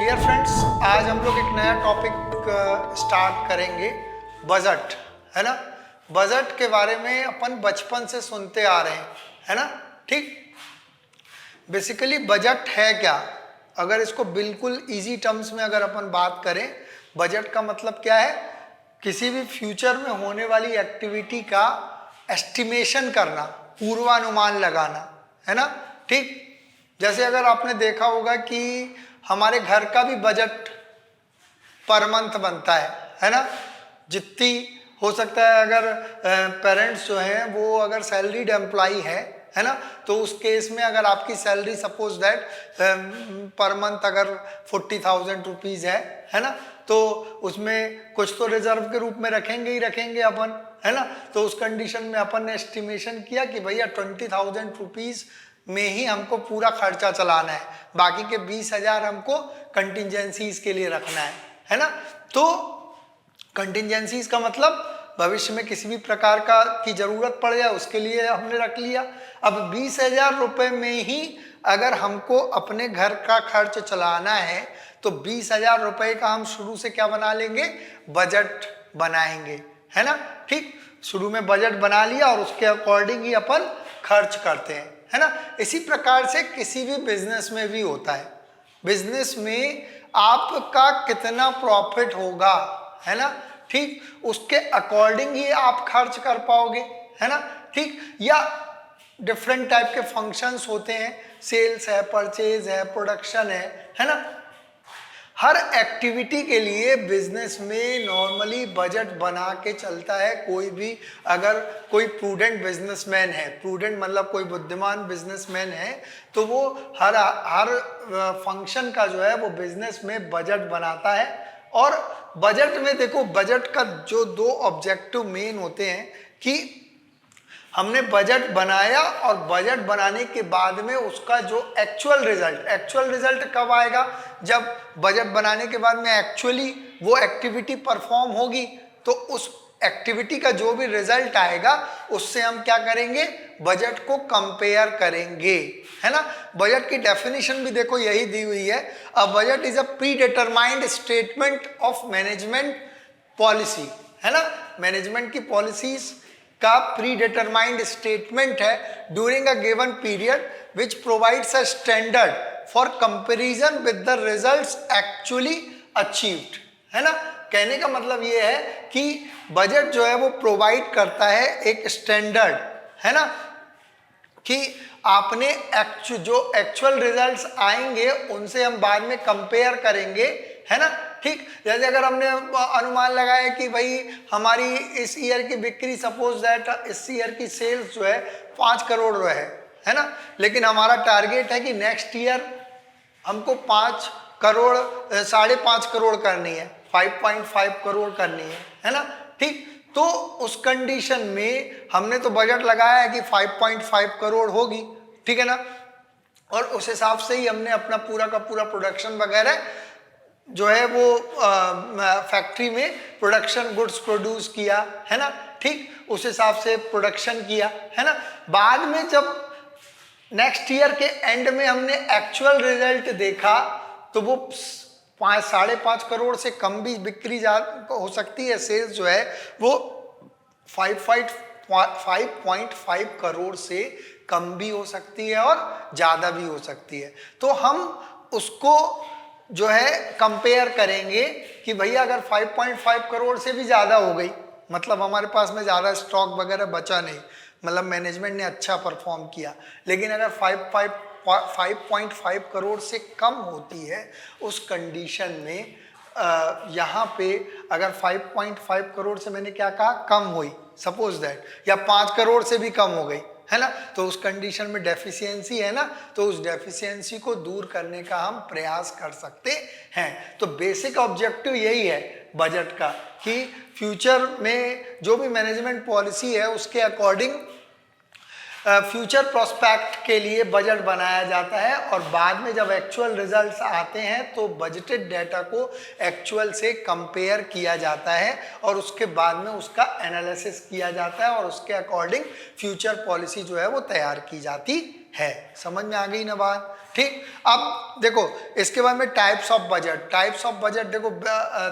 Dear friends, आज हम लोग एक नया टॉपिक स्टार्ट करेंगे, बजट, है ना। बजट के बारे में अपन बचपन से सुनते आ रहे हैं, है ना। ठीक, बेसिकली बजट है क्या? अगर इसको बिल्कुल इजी टर्म्स में अगर अपन बात करें, बजट का मतलब क्या है? किसी भी फ्यूचर में होने वाली एक्टिविटी का एस्टिमेशन करना, पूर्वानुमान लगाना, है ना। ठीक, जैसे अगर आपने देखा होगा कि हमारे घर का भी बजट पर मंथ बनता है ना। जितनी हो सकता है, अगर पेरेंट्स जो हैं वो अगर सैलरीड एम्प्लॉई है ना, तो उस केस में अगर आपकी salary suppose that per month अगर 40,000 रुपीज़ है ना, तो उसमें कुछ तो रिजर्व के रूप में रखेंगे ही रखेंगे अपन, है ना। तो उस कंडीशन में अपन ने एस्टिमेशन किया कि भैया 20,000 रुपीज़ में ही हमको पूरा खर्चा चलाना है, बाकी के 20,000 हमको कंटिजेंसीज के लिए रखना है ना। तो कंटिजेंसीज का मतलब भविष्य में किसी भी प्रकार का की जरूरत पड़ जाए उसके लिए हमने रख लिया। अब 20,000 रुपये में ही अगर हमको अपने घर का खर्च चलाना है तो 20,000 रुपये का हम शुरू से क्या बना लेंगे? बजट बनाएंगे, है ना। ठीक, शुरू में बजट बना लिया और उसके अकॉर्डिंग ही अपन खर्च करते हैं, है ना। इसी प्रकार से किसी भी बिजनेस में भी होता है। बिजनेस में आपका कितना प्रॉफिट होगा, है ना, ठीक, उसके अकॉर्डिंग ही आप खर्च कर पाओगे, है ना। ठीक, या डिफरेंट टाइप के फंक्शंस होते हैं, सेल्स है, परचेज है, प्रोडक्शन है ना। हर एक्टिविटी के लिए बिजनेस में नॉर्मली बजट बना के चलता है कोई भी। अगर कोई प्रूडेंट बिजनेसमैन है, प्रूडेंट मतलब कोई बुद्धिमान बिजनेसमैन है, तो वो हर फंक्शन का जो है वो बिजनेस में बजट बनाता है। और बजट में देखो, बजट का जो दो ऑब्जेक्टिव मेन होते हैं कि हमने बजट बनाया और बजट बनाने के बाद में उसका जो एक्चुअल रिजल्ट कब आएगा? जब बजट बनाने के बाद में एक्चुअली वो एक्टिविटी परफॉर्म होगी, तो उस एक्टिविटी का जो भी रिजल्ट आएगा उससे हम क्या करेंगे? बजट को कंपेयर करेंगे, है ना। बजट की डेफिनेशन भी देखो यही दी हुई है, a budget is a pre determined statement of management policy, है ना। मैनेजमेंट की पॉलिसीज का प्री डिटरमाइंड स्टेटमेंट है during a given period which provides a standard for comparison with the results actually achieved, है ना। कहने का मतलब ये है कि बजट जो है वो प्रोवाइड करता है एक स्टैंडर्ड, है ना, कि आपने जो एक्चुअल रिजल्ट्स आएंगे उनसे हम बाद में कंपेयर करेंगे, है ना। ठीक, जैसे अगर हमने अनुमान लगाया कि भाई हमारी इस ईयर की बिक्री सपोज दैट इस ईयर की सेल्स जो है 5 करोड़ रुपए है ना, लेकिन हमारा टारगेट है कि नेक्स्ट ईयर हमको 5 करोड़ 5.5 करोड़ करनी है, 5.5 करोड़ करनी है ना। ठीक, तो उस कंडीशन में हमने तो बजट लगाया है कि 5.5 करोड़ होगी, ठीक है ना। और उस हिसाब से ही हमने अपना पूरा का पूरा प्रोडक्शन वगैरह जो है वो फैक्ट्री में प्रोडक्शन गुड्स प्रोड्यूस किया, है ना। ठीक, उस हिसाब से प्रोडक्शन किया, है ना। बाद में जब नेक्स्ट ईयर के एंड में हमने एक्चुअल रिजल्ट देखा तो वो 5.5 करोड़ से कम भी बिक्री हो सकती है। सेल्स जो है वो 5.5 करोड़ से कम भी हो सकती है और ज़्यादा भी हो सकती है। तो हम उसको जो है कंपेयर करेंगे कि भैया अगर 5.5 करोड़ से भी ज़्यादा हो गई, मतलब हमारे पास में ज़्यादा स्टॉक वगैरह बचा नहीं, मतलब मैनेजमेंट ने अच्छा परफॉर्म किया, लेकिन अगर 5.5 करोड़ से कम होती है उस कंडीशन में यहाँ पे अगर 5.5 करोड़ से मैंने क्या कहा, कम हुई सपोज दैट, या 5 करोड़ से भी कम हो गई, है ना, तो उस कंडीशन में डेफिशिएंसी है ना, तो उस डेफिशिएंसी को दूर करने का हम प्रयास कर सकते हैं। तो बेसिक ऑब्जेक्टिव यही है बजट का कि फ्यूचर में जो भी मैनेजमेंट पॉलिसी है उसके अकॉर्डिंग फ्यूचर प्रोस्पेक्ट के लिए बजट बनाया जाता है, और बाद में जब एक्चुअल रिजल्ट्स आते हैं तो बजटेड डाटा को एक्चुअल से कंपेयर किया जाता है और उसके बाद में उसका एनालिसिस किया जाता है और उसके अकॉर्डिंग फ्यूचर पॉलिसी जो है वो तैयार की जाती है। समझ में आ गई ना बात? ठीक। अब देखो इसके बाद में types of budget. Types of budget देखो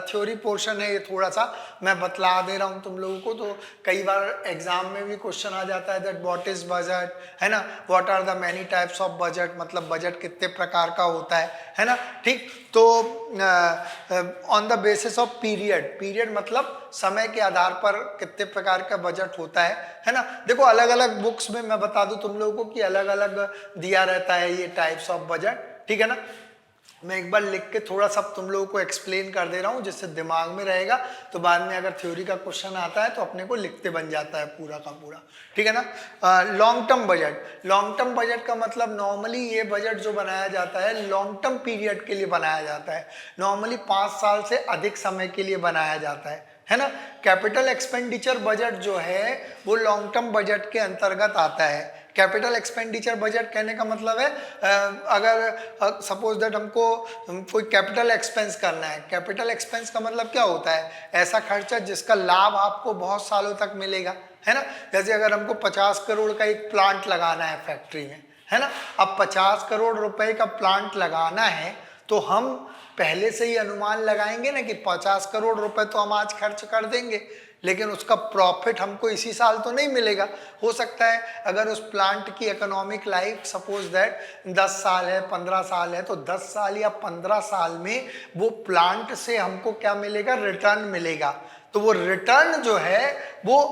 थ्योरी पोर्शन है ये, थोड़ा सा मैं बतला दे रहा हूँ तुम लोगों को। तो कई बार एग्जाम में भी क्वेश्चन आ जाता है दैट व्हाट इज बजट, है ना, what are the many types of budget, मतलब बजट कितने प्रकार का होता है ना। ठीक। तो on the basis of period, period मतलब समय के आधार पर कितने प्रकार का बजट होता है ना। देखो अलग अलग बुक्स में मैं बता दूं तुम लोगों को कि अलग अलग दिया रहता है ये टाइप्स ऑफ बजट, ठीक है ना। मैं एक बार लिख के थोड़ा सा तुम लोगों को एक्सप्लेन कर दे रहा हूँ जिससे दिमाग में रहेगा, तो बाद में अगर थ्योरी का क्वेश्चन आता है तो अपने को लिखते बन जाता है पूरा का पूरा, ठीक है ना। Long term budget. Long term budget का मतलब नॉर्मली ये बजट जो बनाया जाता है लॉन्ग टर्म पीरियड के लिए बनाया जाता है, नॉर्मली 5 साल से अधिक समय के लिए बनाया जाता है ना। कैपिटल एक्सपेंडिचर बजट जो है वो लॉन्ग टर्म बजट के अंतर्गत आता है। कैपिटल एक्सपेंडिचर बजट कहने का मतलब है अगर सपोज दैट हमको कोई कैपिटल एक्सपेंस करना है। कैपिटल एक्सपेंस का मतलब क्या होता है? ऐसा खर्चा जिसका लाभ आपको बहुत सालों तक मिलेगा, है ना। जैसे अगर हमको 50 करोड़ का एक प्लांट लगाना है फैक्ट्री में, है ना। अब 50 करोड़ रुपए का प्लांट लगाना है तो हम पहले से ही अनुमान लगाएंगे ना कि 50 करोड़ रुपए तो हम आज खर्च कर देंगे, लेकिन उसका प्रॉफिट हमको इसी साल तो नहीं मिलेगा। हो सकता है अगर उस प्लांट की इकोनॉमिक लाइफ सपोज दैट 10 साल है, 15 साल है, तो 10 साल या 15 साल में वो प्लांट से हमको क्या मिलेगा? रिटर्न मिलेगा। तो वो रिटर्न जो है वो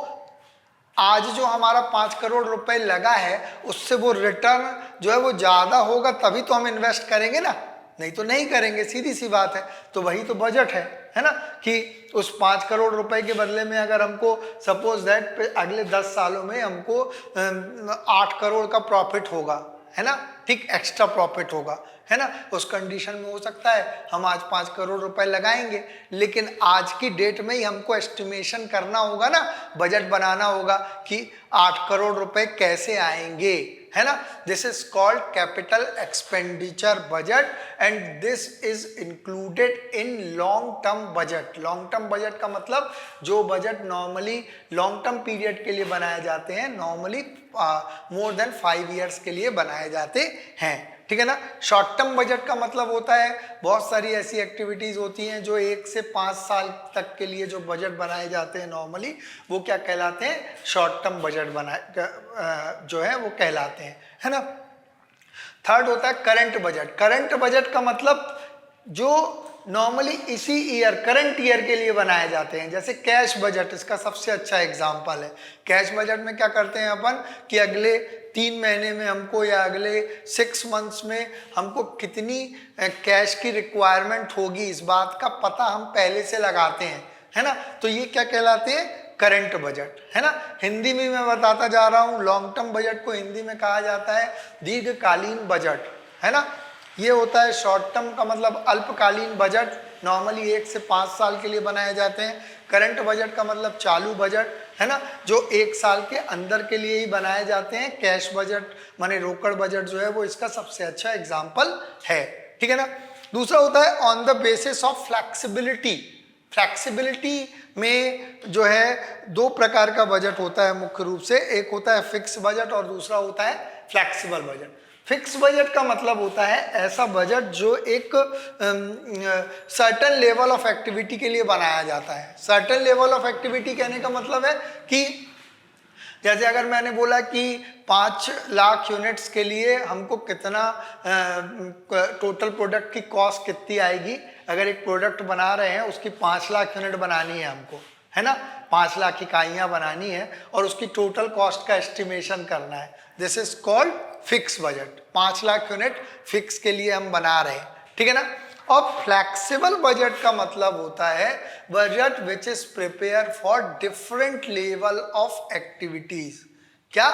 आज जो हमारा 5 करोड़ रुपए लगा है उससे वो रिटर्न जो है वो ज्यादा होगा, तभी तो हम इन्वेस्ट करेंगे ना, नहीं तो नहीं करेंगे, सीधी सी बात है। तो वही तो बजट है ना, कि उस 5 करोड़ रुपए के बदले में अगर हमको सपोज दैट अगले 10 सालों में हमको 8 करोड़ का प्रॉफिट होगा, है ना, ठीक, एक्स्ट्रा प्रॉफिट होगा, है ना। उस कंडीशन में हो सकता है हम आज 5 करोड़ रुपए लगाएंगे, लेकिन आज की डेट में ही हमको एस्टिमेशन करना होगा ना, बजट बनाना होगा कि 8 करोड़ रुपए कैसे आएंगे, है ना। This is called capital expenditure budget and this is included in long term budget. Long term budget का मतलब जो budget normally long term period के लिए बनाए जाते हैं, नॉर्मली मोर देन 5 ईयर्स के लिए बनाए जाते हैं, ठीक है ना। शॉर्ट टर्म बजट का मतलब होता है बहुत सारी ऐसी एक्टिविटीज होती हैं जो 1 से 5 साल तक के लिए जो बजट बनाए जाते हैं नॉर्मली, वो क्या कहलाते हैं? शॉर्ट टर्म बजट बनाए जो है वो कहलाते हैं, है ना। थर्ड होता है करंट बजट। करंट बजट का मतलब जो नॉर्मली इसी ईयर, करंट ईयर के लिए बनाए जाते हैं। जैसे कैश बजट इसका सबसे अच्छा एग्जांपल है। कैश बजट में क्या करते हैं अपन कि अगले 3 महीने में हमको या अगले 6 मंथ्स में हमको कितनी कैश की रिक्वायरमेंट होगी, इस बात का पता हम पहले से लगाते हैं, है ना। तो ये क्या कहलाते हैं? करंट बजट, है ना। हिंदी में मैं बताता जा रहा हूँ, लॉन्ग टर्म बजट को हिंदी में कहा जाता है दीर्घकालीन बजट, है ना। ये होता है शॉर्ट टर्म का मतलब अल्पकालीन बजट, नॉर्मली 1 से 5 साल के लिए बनाए जाते हैं। करंट बजट का मतलब चालू बजट, है ना, जो 1 साल के अंदर के लिए ही बनाए जाते हैं। कैश बजट माने रोकड़ बजट जो है वो इसका सबसे अच्छा एग्जाम्पल है, ठीक है ना। दूसरा होता है on the basis of flexibility. Flexibility में जो है 2 प्रकार का बजट होता है मुख्य रूप से, एक होता है फिक्स बजट और दूसरा होता है फ्लैक्सिबल बजट। फिक्स बजट का मतलब होता है ऐसा बजट जो एक सर्टेन लेवल ऑफ एक्टिविटी के लिए बनाया जाता है। सर्टेन लेवल ऑफ एक्टिविटी कहने का मतलब है कि जैसे अगर मैंने बोला कि 5 लाख यूनिट्स के लिए हमको कितना टोटल प्रोडक्ट की कॉस्ट कितनी आएगी, अगर एक प्रोडक्ट बना रहे हैं उसकी 5 लाख यूनिट बनानी है हमको, है ना, 5 लाख इकाइयाँ बनानी है और उसकी टोटल कॉस्ट का एस्टिमेशन करना है, this is called fix budget. 5 lakh unit fix के लिए हम बना रहे हैं, ठीक है ना। और फ्लैक्सिबल बजट का मतलब होता है budget which is prepare for different level of activities. क्या?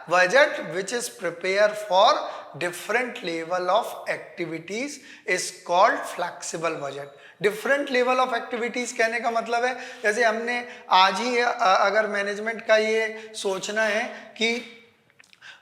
Budget which is prepare for different level of activities is called flexible budget. Different level of activities कहने का मतलब है जैसे हमने आज ही अगर मैनेजमेंट का ये सोचना है कि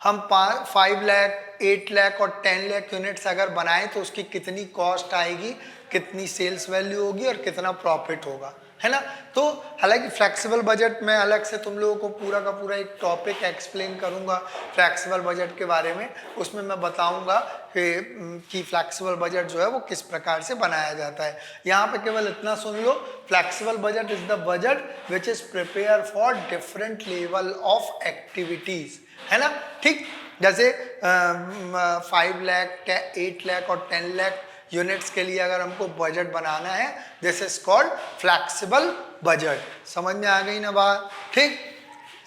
हम 5 लाख, 8 लाख और 10 लाख यूनिट्स अगर बनाएं तो उसकी कितनी कॉस्ट आएगी, कितनी सेल्स वैल्यू होगी और कितना प्रॉफिट होगा, है ना। तो हालांकि फ्लेक्सिबल बजट में अलग से तुम लोगों को पूरा का पूरा एक टॉपिक एक्सप्लेन करूंगा फ्लेक्सिबल बजट के बारे में, उसमें मैं बताऊंगा कि फ्लेक्सिबल बजट जो है वो किस प्रकार से बनाया जाता है। यहाँ पे केवल इतना सुन लो, flexible budget is the budget which is prepare for different level of activities, है ना। ठीक, जैसे 5 लाख, 8 लाख और 10 लाख यूनिट्स के लिए अगर हमको बजट बनाना है, this is called flexible budget. समझ में आ गई ना बात। ठीक,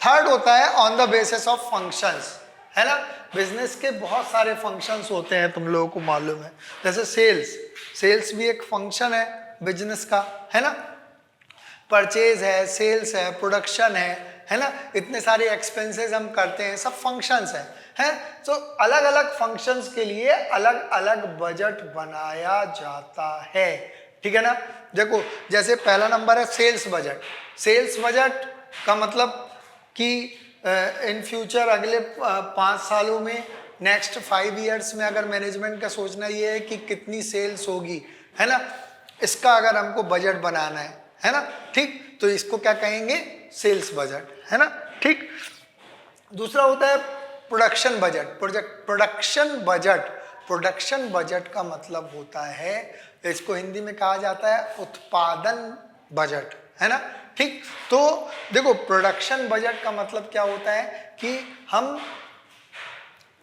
थर्ड होता है on the basis of functions, है ना। बिजनेस के बहुत सारे फंक्शंस होते हैं, तुम लोगों को मालूम है। जैसे सेल्स भी एक फंक्शन है बिजनेस का, है ना। परचेज है, सेल्स है, प्रोडक्शन है ना। इतने सारे एक्सपेंसेस हम करते हैं, सब फंक्शंस हैं। तो अलग अलग फंक्शंस के लिए अलग अलग बजट बनाया जाता है, ठीक है ना। देखो, जैसे पहला नंबर है सेल्स बजट। सेल्स बजट का मतलब कि इन फ्यूचर अगले 5 सालों में, नेक्स्ट 5 ईयर्स में अगर मैनेजमेंट का सोचना ये है कि कितनी सेल्स होगी, है ना, इसका अगर हमको बजट बनाना है ना। ठीक, तो इसको क्या कहेंगे, सेल्स बजट, है ना। ठीक, दूसरा होता है प्रोडक्शन बजट। प्रोडक्शन बजट का मतलब होता है, इसको हिंदी में कहा जाता है उत्पादन बजट, है ना। ठीक, तो देखो प्रोडक्शन बजट का मतलब क्या होता है कि हम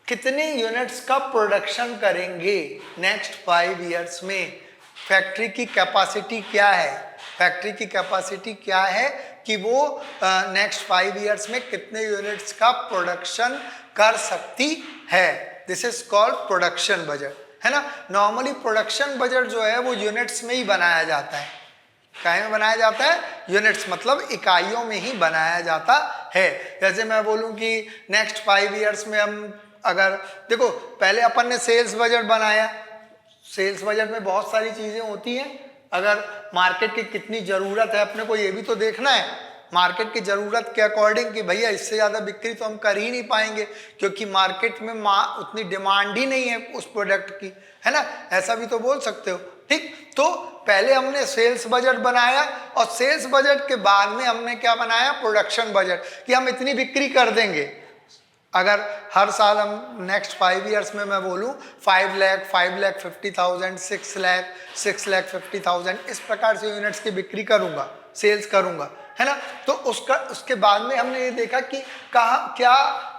कितने यूनिट्स का प्रोडक्शन करेंगे नेक्स्ट 5 ईयर्स में, फैक्ट्री की कैपेसिटी क्या है, फैक्ट्री की कैपेसिटी क्या है कि वो नेक्स्ट 5 ईयर्स में कितने यूनिट्स का प्रोडक्शन कर सकती है। This is called production budget, है ना। नॉर्मली प्रोडक्शन बजट जो है वो यूनिट्स में ही बनाया जाता है। काहे में बनाया जाता है, यूनिट्स मतलब इकाइयों में ही बनाया जाता है। जैसे मैं बोलूं कि नेक्स्ट 5 ईयर्स में हम अगर देखो, पहले अपन ने सेल्स बजट बनाया, सेल्स बजट में बहुत सारी चीजें होती हैं। अगर मार्केट की कितनी ज़रूरत है, अपने को ये भी तो देखना है मार्केट की ज़रूरत के अकॉर्डिंग कि भैया इससे ज़्यादा बिक्री तो हम कर ही नहीं पाएंगे, क्योंकि मार्केट में उतनी डिमांड ही नहीं है उस प्रोडक्ट की, है ना। ऐसा भी तो बोल सकते हो। ठीक, तो पहले हमने सेल्स बजट बनाया और सेल्स बजट के बाद में हमने क्या बनाया, प्रोडक्शन बजट, कि हम इतनी बिक्री कर देंगे। अगर हर साल हम नेक्स्ट 5 ईयर्स में मैं बोलूँ 5 लाख, 5,50,000, 6,50,000, इस प्रकार से यूनिट्स की बिक्री करूँगा, सेल्स करूँगा, है ना। तो उसके बाद में हमने ये देखा कि कहाँ क्या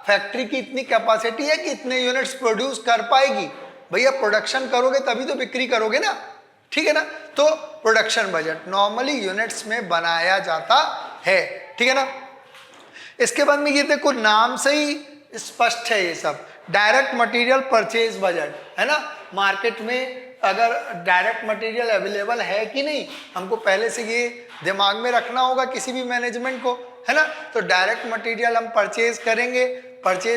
फैक्ट्री की इतनी कैपेसिटी है कि इतने यूनिट्स प्रोड्यूस कर पाएगी। भैया प्रोडक्शन करोगे तभी तो बिक्री करोगे ना, ठीक है ना। तो प्रोडक्शन बजट नॉर्मली यूनिट्स में बनाया जाता है, ठीक है ना। इसके बाद में ये देखो, नाम से ही स्पष्ट है ये सब, डायरेक्ट मटेरियल परचेज बजट, है ना। मार्केट में अगर डायरेक्ट मटेरियल अवेलेबल है कि नहीं, हमको पहले से ये दिमाग में रखना होगा किसी भी मैनेजमेंट को, है ना। तो डायरेक्ट मटेरियल हम परचेज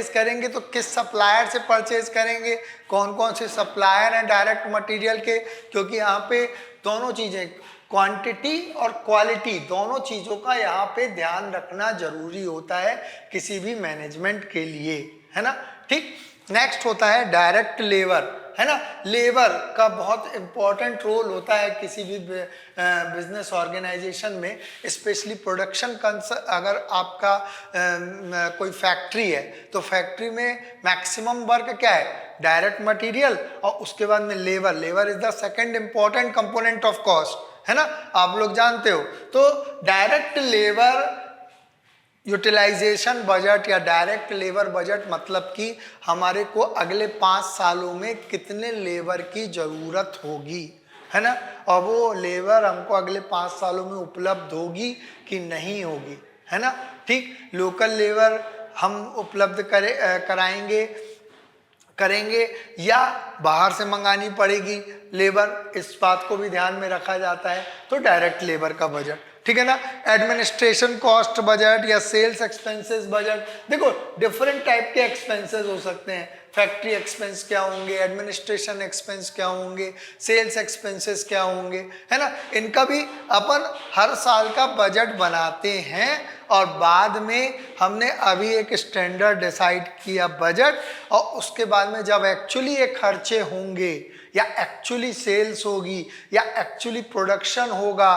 करेंगे तो किस सप्लायर से परचेज करेंगे, कौन कौन से सप्लायर हैं डायरेक्ट मटेरियल के, क्योंकि यहाँ पे दोनों चीज़ें, क्वांटिटी और क्वालिटी, दोनों चीज़ों का यहाँ पे ध्यान रखना जरूरी होता है किसी भी मैनेजमेंट के लिए, है ना। ठीक, नेक्स्ट होता है डायरेक्ट लेबर, है ना। लेबर का बहुत इंपॉर्टेंट रोल होता है किसी भी बिजनेस ऑर्गेनाइजेशन में, स्पेशली प्रोडक्शन अगर आपका कोई फैक्ट्री है तो फैक्ट्री में मैक्सिमम वर्क क्या है, डायरेक्ट मटेरियल, और उसके बाद में labour is the second important component of cost, है ना, आप लोग जानते हो। तो डायरेक्ट लेबर यूटिलाइजेशन बजट या डायरेक्ट लेबर बजट मतलब कि हमारे को अगले 5 सालों में कितने लेबर की ज़रूरत होगी, है ना, और वो लेबर हमको अगले 5 सालों में उपलब्ध होगी कि नहीं होगी, है ना। ठीक, लोकल लेबर हम उपलब्ध करेंगे या बाहर से मंगानी पड़ेगी लेबर, इस बात को भी ध्यान में रखा जाता है। तो डायरेक्ट लेबर का बजट, ठीक है ना। एडमिनिस्ट्रेशन कॉस्ट बजट या सेल्स एक्सपेंसेस बजट, देखो डिफरेंट टाइप के एक्सपेंसेस हो सकते हैं। फैक्ट्री एक्सपेंस क्या होंगे, एडमिनिस्ट्रेशन एक्सपेंस क्या होंगे, सेल्स एक्सपेंसेस क्या होंगे, है ना। इनका भी अपन हर साल का बजट बनाते हैं और बाद में हमने अभी एक स्टैंडर्ड डिसाइड किया बजट, और उसके बाद में जब एक्चुअली ये खर्चे होंगे या एक्चुअली सेल्स होगी या एक्चुअली प्रोडक्शन होगा,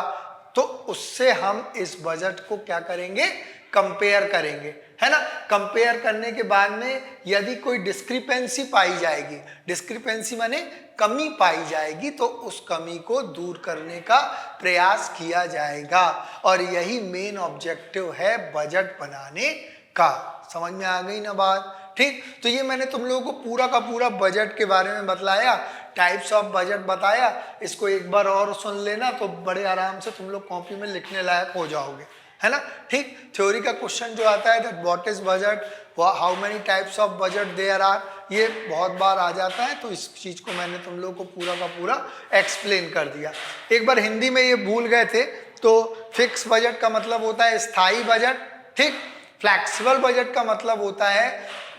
तो उससे हम इस बजट को क्या करेंगे, कंपेयर करेंगे, है ना। कंपेयर करने के बाद में यदि कोई डिस्क्रिपेंसी पाई जाएगी, डिस्क्रिपेंसी माने कमी पाई जाएगी, तो उस कमी को दूर करने का प्रयास किया जाएगा। और यही मेन ऑब्जेक्टिव है बजट बनाने का। समझ में आ गई ना बात, ठीक। तो ये मैंने तुम लोगों को पूरा का पूरा बजट के बारे में बतलाया, टाइप्स ऑफ बजट बताया। इसको एक बार और सुन लेना तो बड़े आराम से तुम लोग कॉपी में लिखने लायक हो जाओगे, है ना, ठीक। थ्योरी का क्वेश्चन जो आता है that what is budget, how many types of budget there are, ये बहुत बार आ जाता है। तो इस चीज को मैंने तुम लोगों को पूरा का पूरा एक्सप्लेन कर दिया। एक बार हिंदी में ये भूल गए थे, तो फिक्स बजट का मतलब होता है स्थायी बजट, ठीक। फ्लैक्सिबल बजट का मतलब होता है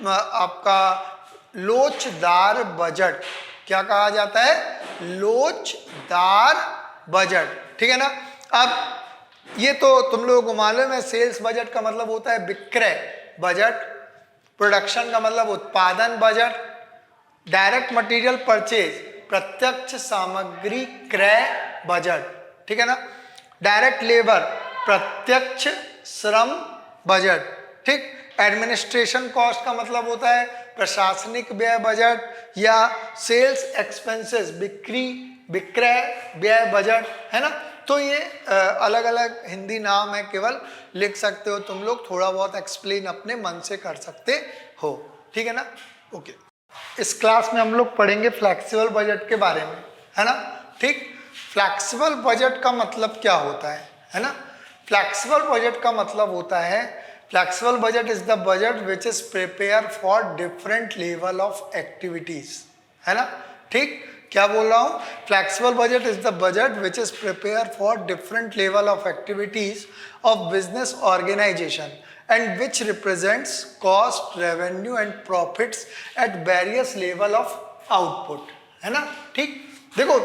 आपका लोचदार बजट। क्या कहा जाता है, लोचदार बजट, ठीक है ना। अब ये तो तुम लोगों को मालूम है, सेल्स बजट का मतलब होता है विक्रय बजट, प्रोडक्शन का मतलब उत्पादन बजट, डायरेक्ट मटेरियल परचेज प्रत्यक्ष सामग्री क्रय बजट, ठीक है ना, डायरेक्ट लेबर प्रत्यक्ष श्रम बजट, ठीक। एडमिनिस्ट्रेशन कॉस्ट का मतलब होता है प्रशासनिक व्यय बजट, या सेल्स एक्सपेंसेस विक्रय व्यय बजट, है ना। तो ये अलग अलग हिंदी नाम है, केवल लिख सकते हो तुम लोग, थोड़ा बहुत एक्सप्लेन अपने मन से कर सकते हो, ठीक है ना। ओके, इस क्लास में हम लोग पढ़ेंगे फ्लेक्सिबल बजट के बारे में, है ना, ठीक। फ्लेक्सिबल बजट का मतलब क्या होता है ना। फ्लेक्सिबल बजट का मतलब होता है, flexible budget is the budget which is prepare for different level of activities, है ना, ठीक। क्या बोल रहा हूं, flexible budget is the budget which is prepare for different level of activities of business organisation and which represents cost, revenue and profits at various level of output, है ना, ठीक। देखो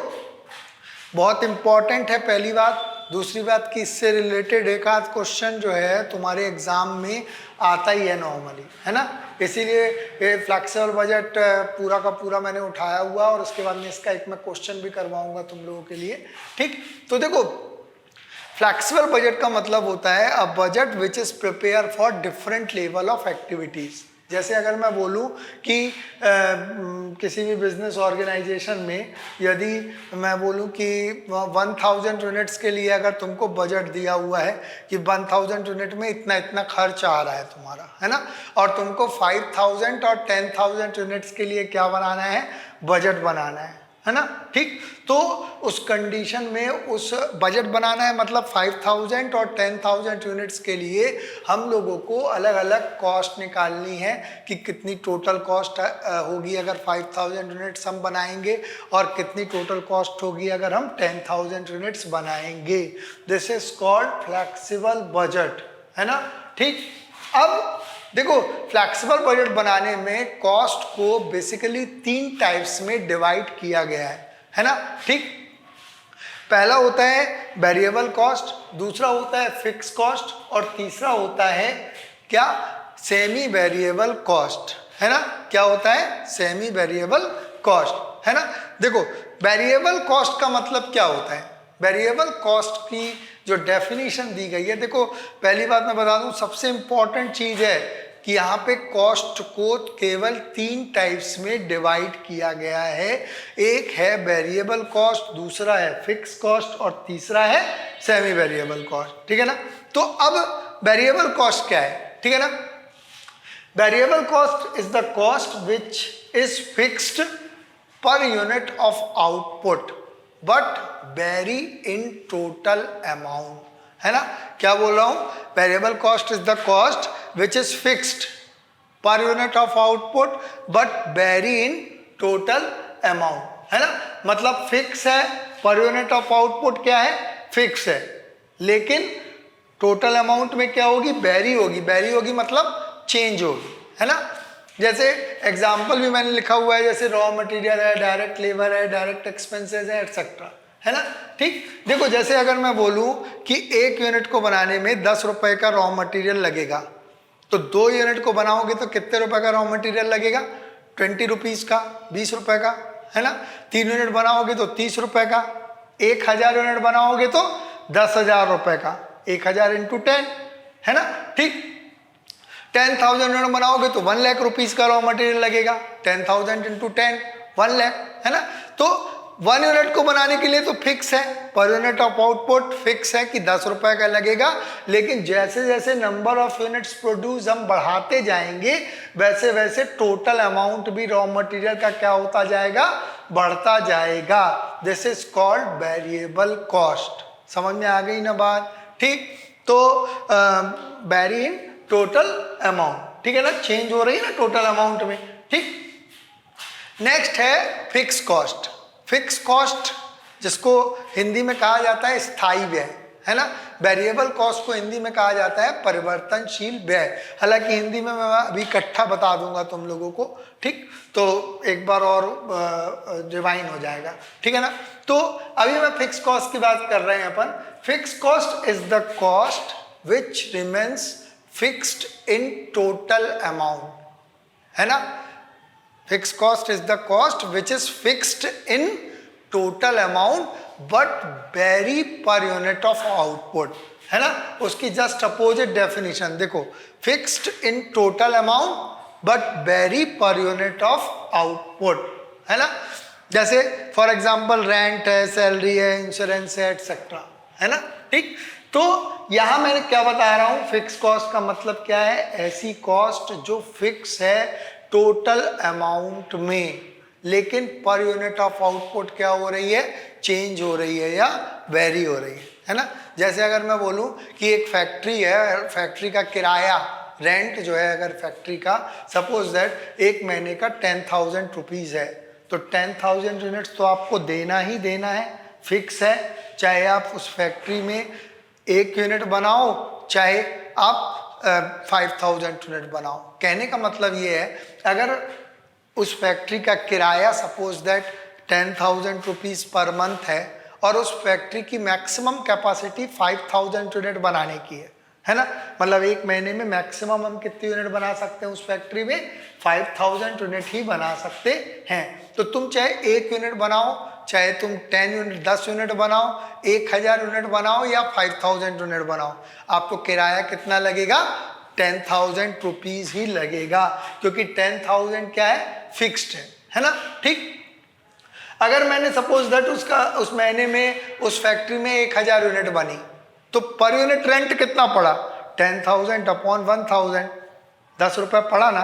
बहुत इंपॉर्टेंट है पहली बात। दूसरी बात कि इससे रिलेटेड एक आध क्वेश्चन जो है तुम्हारे एग्जाम में आता ही है नॉर्मली, है ना। इसीलिए ये फ्लेक्सिबल बजट पूरा का पूरा मैंने उठाया हुआ, और उसके बाद में इसका एक मैं क्वेश्चन भी करवाऊंगा तुम लोगों के लिए, ठीक। तो देखो फ्लेक्सिबल बजट का मतलब होता है a budget which is prepare for different level of activities. जैसे अगर मैं बोलूं कि किसी भी बिजनेस ऑर्गेनाइजेशन में यदि मैं बोलूं कि 1000 यूनिट्स के लिए अगर तुमको बजट दिया हुआ है कि 1000 यूनिट में इतना इतना खर्च आ रहा है तुम्हारा, है ना, और तुमको 5000 और 10000 यूनिट्स के लिए क्या बनाना है, बजट बनाना है ना, ठीक। तो उस कंडीशन में उस बजट बनाना है, मतलब 5000 और 10000 यूनिट्स के लिए हम लोगों को अलग अलग कॉस्ट निकालनी है कि कितनी टोटल कॉस्ट होगी अगर 5000 यूनिट्स हम बनाएंगे, और कितनी टोटल कॉस्ट होगी अगर हम 10000 यूनिट्स बनाएंगे। This is called flexible budget, है ना, ठीक। अब देखो फ्लेक्सिबल बजट बनाने में कॉस्ट को बेसिकली 3 टाइप्स में डिवाइड किया गया है ना, ठीक। पहला होता है वेरिएबल कॉस्ट, दूसरा होता है फिक्स कॉस्ट, और तीसरा होता है क्या, सेमी वेरिएबल कॉस्ट, है ना। क्या होता है, सेमी वेरिएबल कॉस्ट, है ना। देखो वेरिएबल कॉस्ट का मतलब क्या होता है, वेरिएबल कॉस्ट की जो डेफिनेशन दी गई है, देखो पहली बात मैं बता दूं, सबसे इंपॉर्टेंट चीज है कि यहाँ पे कॉस्ट को केवल 3 टाइप्स में डिवाइड किया गया है। एक है वेरिएबल कॉस्ट, दूसरा है फिक्स कॉस्ट, और तीसरा है सेमी वेरिएबल कॉस्ट, ठीक है ना। तो अब वेरिएबल कॉस्ट क्या है, ठीक है ना। Variable cost is the cost which is fixed per unit of output but very in total amount, है ना। क्या बोल रहा हूं, variable cost is the cost which is fixed per unit of output but very in total amount, है ना। मतलब fix है, पर यूनिट ऑफ आउटपुट क्या है, फिक्स है, लेकिन टोटल अमाउंट में क्या होगी, वेरी होगी। वेरी होगी मतलब चेंज होगी, है ना। जैसे एग्जाम्पल भी मैंने लिखा हुआ है, जैसे रॉ मटेरियल है, डायरेक्ट लेबर है, डायरेक्ट एक्सपेंसेस है, एक्सेट्रा, है ना, ठीक। देखो जैसे अगर मैं बोलूं कि 1 यूनिट को बनाने में 10 रुपए का रॉ मटेरियल लगेगा, तो 2 यूनिट को बनाओगे तो कितने रुपए का रॉ मटेरियल लगेगा, 20 रुपीज का, 20 रुपए का, है ना। 3 यूनिट बनाओगे तो 30 रुपए का, 1000 यूनिट बनाओगे तो 10,000 रुपए का, 1,000 इंटू 10, है ना, ठीक। 10,000 यूनिट बनाओगे तो 1 लाख रुपीज का रॉ मटेरियल लगेगा, 10,000 इंटू 10 1 लाख, है ना। तो 1 यूनिट को बनाने के लिए तो फिक्स है, per unit of output fix है कि 10 रुपए का लगेगा, लेकिन जैसे जैसे नंबर ऑफ यूनिट्स प्रोड्यूस हम बढ़ाते जाएंगे वैसे वैसे टोटल अमाउंट भी रॉ मटेरियल का क्या होता जाएगा, बढ़ता जाएगा। This is called variable cost. समझ में आ गई ना बात, ठीक। तो वेरी इन टोटल अमाउंट, ठीक है ना, चेंज हो रही है ना टोटल अमाउंट में, ठीक। नेक्स्ट है फिक्स कॉस्ट। फिक्स कॉस्ट जिसको हिंदी में कहा जाता है स्थायी व्यय, है ना। वेरिएबल कॉस्ट को हिंदी में कहा जाता है परिवर्तनशील व्यय। हालांकि हिंदी में मैं अभी इकट्ठा बता दूंगा तुम लोगों को, ठीक, तो एक बार और डिवाइन हो जाएगा, ठीक है ना। तो अभी मैं फिक्स कॉस्ट की बात कर रहे हैं अपन। Fix cost is the cost which remains fixed in total amount, है ना। Fixed cost is the cost which is fixed in total amount but vary per unit of output, है ना। उसकी जस्ट अपोजिट डेफिनेशन देखो, fixed in total amount but very per unit of output, है ना। जैसे for example rent है, salary है, insurance है, एटसेट्रा, है ना, ठीक। तो यहां मैंने क्या बता रहा हूं, फिक्स कॉस्ट का मतलब क्या है, ऐसी कॉस्ट जो फिक्स है टोटल अमाउंट में, लेकिन पर यूनिट ऑफ आउटपुट क्या हो रही है, चेंज हो रही है या वेरी हो रही है ना। जैसे अगर मैं बोलूं कि एक फैक्ट्री है, फैक्ट्री का किराया रेंट जो है अगर फैक्ट्री का, सपोज दैट एक महीने का 10,000 रुपीज है, तो 10,000 यूनिट्स तो आपको देना ही देना है, फिक्स है। चाहे आप उस फैक्ट्री में 1 यूनिट बनाओ, चाहे आप 5,000 यूनिट बनाओ। कहने का मतलब ये है, अगर उस फैक्ट्री का किराया suppose that 10,000 rupees per month है और उस फैक्ट्री की मैक्सिमम कैपेसिटी 5,000 यूनिट बनाने की है ना, मतलब एक महीने में मैक्सिमम हम कितने यूनिट बना सकते हैं उस फैक्ट्री में, 5,000 यूनिट ही बना सकते हैं। तो तुम चाहे 1 यूनिट बनाओ, चाहे तुम 10 यूनिट बनाओ, 1,000 यूनिट बनाओ या 5,000 यूनिट बनाओ, आपको किराया कितना लगेगा, 10,000 रुपीज ही लगेगा, क्योंकि 10,000 क्या है, फिक्स्ड है ना, ठीक। अगर मैंने सपोज दैट उस महीने में उस फैक्ट्री में 1,000 यूनिट बनी, तो पर यूनिट रेंट कितना पड़ा, 10,000 अपॉन 1,000, 10 रुपये पड़ा ना।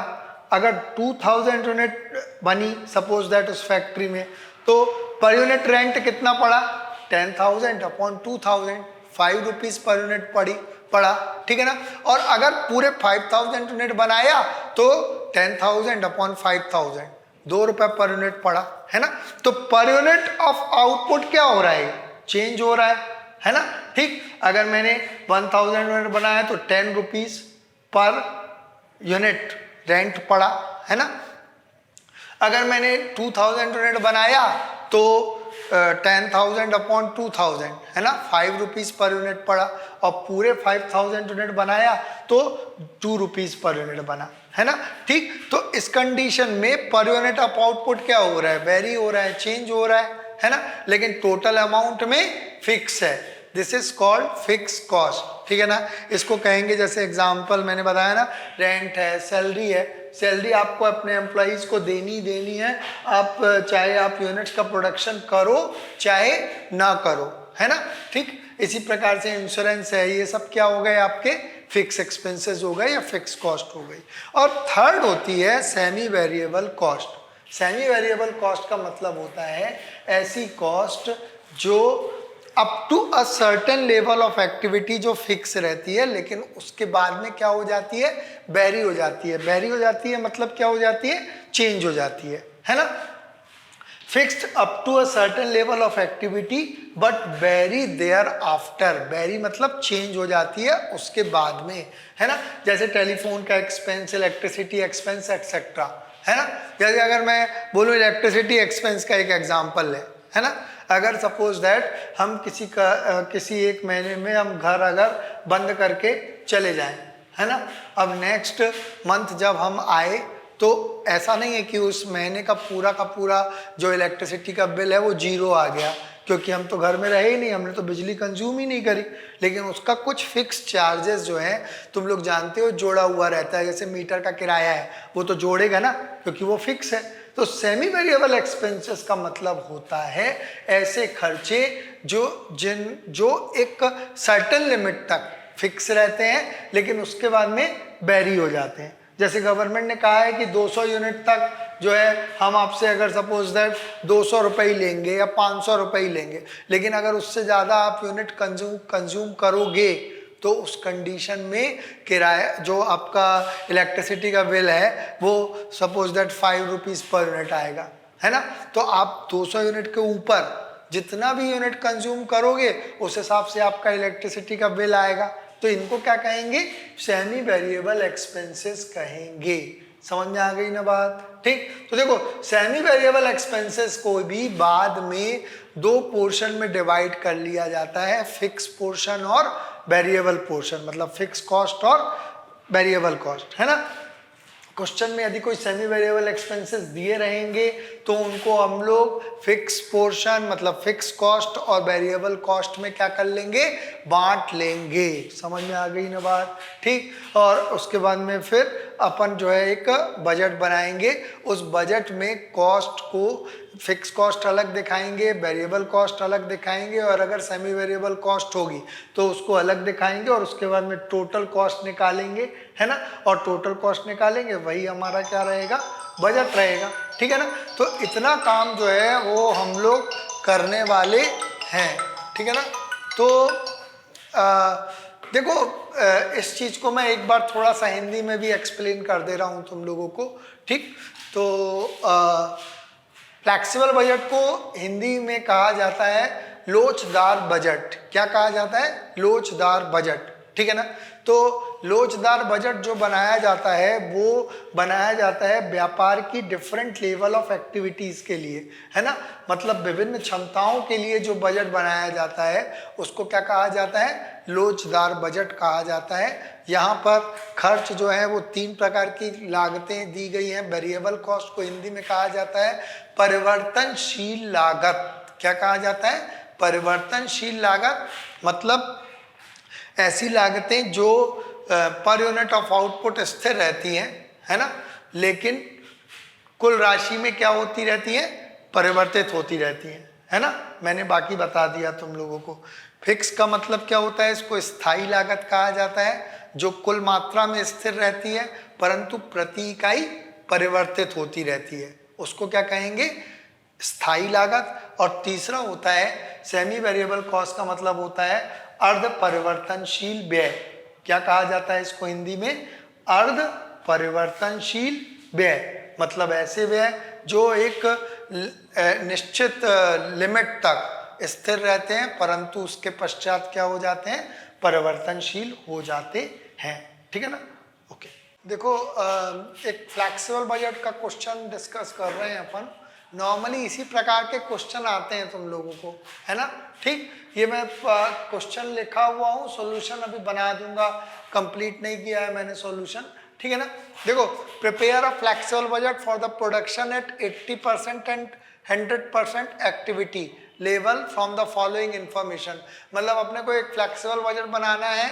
अगर 2,000 यूनिट बनी सपोज दैट उस फैक्ट्री में, तो पर यूनिट रेंट कितना पड़ा, 10,000 अपॉन 2,000, 5 रुपीज पर यूनिट पड़ा, ठीक है ना। और अगर पूरे 5,000 यूनिट बनाया तो 10,000 अपॉन 5,000, 2 रुपये पर यूनिट पड़ा, है ना। तो पर यूनिट ऑफ आउटपुट क्या हो रहा है, चेंज हो रहा है ना, ठीक। अगर मैंने 1,000 यूनिट बनाया तो 10 रुपीज पर यूनिट रेंट पड़ा, है ना। अगर मैंने 2,000 यूनिट बनाया तो 10,000 अपॉन 2,000, है ना, 5 रुपीज पर यूनिट पड़ा, और पूरे 5,000 यूनिट बनाया तो 2 रुपीज पर यूनिट बना, है ना, ठीक। तो इस कंडीशन में पर यूनिट ऑफ आउटपुट क्या हो रहा है, वेरी हो रहा है, चेंज हो रहा है ना, लेकिन टोटल अमाउंट में फिक्स है। This is called fix cost, ठीक है ना। इसको कहेंगे, जैसे एग्जांपल मैंने बताया ना, रेंट है, सैलरी है, सैलरी आपको अपने एम्प्लॉइज को देनी है, आप चाहे आप यूनिट्स का प्रोडक्शन करो चाहे ना करो, है ना, ठीक। इसी प्रकार से इंश्योरेंस है, ये सब क्या हो गए, आपके फिक्स एक्सपेंसेस हो गए या फिक्स कॉस्ट हो गई। और थर्ड होती है semi variable cost. Semi variable cost का मतलब होता है ऐसी कॉस्ट जो up to a certain level of activity जो फिक्स रहती है, लेकिन उसके बाद में क्या हो जाती है, वेरी हो जाती है। वेरी हो जाती है मतलब क्या हो जाती है, चेंज हो जाती है ना। Fixed up to a certain level of activity but very thereafter, very मतलब चेंज हो जाती है उसके बाद में, है ना। जैसे टेलीफोन का एक्सपेंस, इलेक्ट्रिसिटी एक्सपेंस एक्सेट्रा, है ना। जैसे अगर मैं बोलूँ इलेक्ट्रिसिटी एक्सपेंस का एक एग्जाम्पल है ना, अगर सपोज दैट हम किसी एक महीने में हम घर अगर बंद करके चले जाएं, है ना, अब नेक्स्ट मंथ जब हम आए तो ऐसा नहीं है कि उस महीने का पूरा जो इलेक्ट्रिसिटी का बिल है वो 0 आ गया, क्योंकि हम तो घर में रहे ही नहीं, हमने तो बिजली कंज्यूम ही नहीं करी। लेकिन उसका कुछ फिक्स चार्जेस जो है तुम लोग जानते हो जोड़ा हुआ रहता है, जैसे मीटर का किराया है वो तो जोड़ेगा ना, क्योंकि वो फिक्स है। तो सेमी वेरिएबल एक्सपेंसेस का मतलब होता है ऐसे खर्चे जो एक सर्टेन लिमिट तक फिक्स रहते हैं लेकिन उसके बाद में वेरी हो जाते हैं। जैसे गवर्नमेंट ने कहा है कि 200 यूनिट तक जो है हम आपसे अगर सपोज दैट 200 रुपये ही लेंगे या 500 रुपये ही लेंगे, लेकिन अगर उससे ज़्यादा आप यूनिट कंज्यूम करोगे तो उस कंडीशन में किराया जो आपका इलेक्ट्रिसिटी का बिल है वो suppose that 5 rupees per unit आएगा, है ना। तो आप 200 यूनिट के ऊपर जितना भी यूनिट कंज्यूम करोगे उस हिसाब से आपका इलेक्ट्रिसिटी का बिल आएगा। तो इनको क्या कहेंगे? सेमी वेरिएबल एक्सपेंसेस कहेंगे। समझ में आ गई ना बात? ठीक। तो देखो सेमी वेरिएबल एक्सपेंसेस को भी बाद में दो पोर्शन में डिवाइड कर लिया जाता है, फिक्स पोर्शन और वेरिएबल पोर्शन, मतलब फिक्स कॉस्ट और वेरिएबल कॉस्ट, है ना। क्वेश्चन में यदि कोई सेमी वेरिएबल एक्सपेंसेस दिए रहेंगे तो उनको हम लोग फिक्स पोर्शन मतलब फिक्स कॉस्ट और वेरिएबल कॉस्ट में क्या कर लेंगे? बांट लेंगे। समझ में आ गई ना बात? ठीक। और उसके बाद में फिर अपन जो है एक बजट बनाएंगे, उस बजट में कॉस्ट को फिक्स कॉस्ट अलग दिखाएंगे, वेरिएबल कॉस्ट अलग दिखाएंगे, और अगर सेमी वेरिएबल कॉस्ट होगी तो उसको अलग दिखाएंगे, और उसके बाद में टोटल कॉस्ट निकालेंगे, है ना। और टोटल कॉस्ट निकालेंगे, वही हमारा क्या रहेगा? बजट रहेगा। ठीक है ना। तो इतना काम जो है वो हम लोग करने वाले हैं। ठीक है ना। तो देखो इस चीज़ को मैं एक बार थोड़ा सा हिंदी में भी एक्सप्लेन कर दे रहा हूँ तुम लोगों को। ठीक। तो फ्लेक्सिबल बजट को हिंदी में कहा जाता है लोचदार बजट। क्या कहा जाता है? लोचदार बजट। ठीक है ना। तो लोचदार बजट जो बनाया जाता है वो बनाया जाता है व्यापार की डिफरेंट लेवल ऑफ एक्टिविटीज़ के लिए, है ना। मतलब विभिन्न क्षमताओं के लिए जो बजट बनाया जाता है उसको क्या कहा जाता है? लोचदार बजट कहा जाता है। यहाँ पर खर्च जो है वो 3 प्रकार की लागतें दी गई हैं। वेरिएबल कॉस्ट को हिंदी में कहा जाता है परिवर्तनशील लागत। क्या कहा जाता है? परिवर्तनशील लागत। मतलब ऐसी लागतें जो पर यूनिट ऑफ आउटपुट स्थिर रहती हैं, है ना, लेकिन कुल राशि में क्या होती रहती है? परिवर्तित होती रहती है ना। मैंने बाकी बता दिया तुम लोगों को। फिक्स का मतलब क्या होता है? इसको स्थायी लागत कहा जाता है, जो कुल मात्रा में स्थिर रहती है परंतु प्रति इकाई परिवर्तित होती रहती है, उसको क्या कहेंगे? स्थायी लागत। और तीसरा होता है सेमी वेरिएबल कॉस्ट का मतलब होता है अर्ध परिवर्तनशील व्यय। क्या कहा जाता है इसको हिंदी में? अर्ध परिवर्तनशील व्यय। मतलब ऐसे व्यय जो एक निश्चित लिमिट तक स्थिर रहते हैं परंतु उसके पश्चात क्या हो जाते हैं? परिवर्तनशील हो जाते हैं। ठीक है ना। ओके। देखो एक फ्लेक्सिबल बजट का क्वेश्चन डिस्कस कर रहे हैं अपन। नॉर्मली इसी प्रकार के क्वेश्चन आते हैं तुम लोगों को, है ना। ठीक। ये मैं क्वेश्चन लिखा हुआ हूँ, सॉल्यूशन अभी बना दूंगा, कंप्लीट नहीं किया है मैंने सॉल्यूशन। ठीक है ना। देखो prepare a flexible budget for the production at 80% and 100% activity level from the following information. मतलब अपने को एक फ्लेक्सिबल बजट बनाना है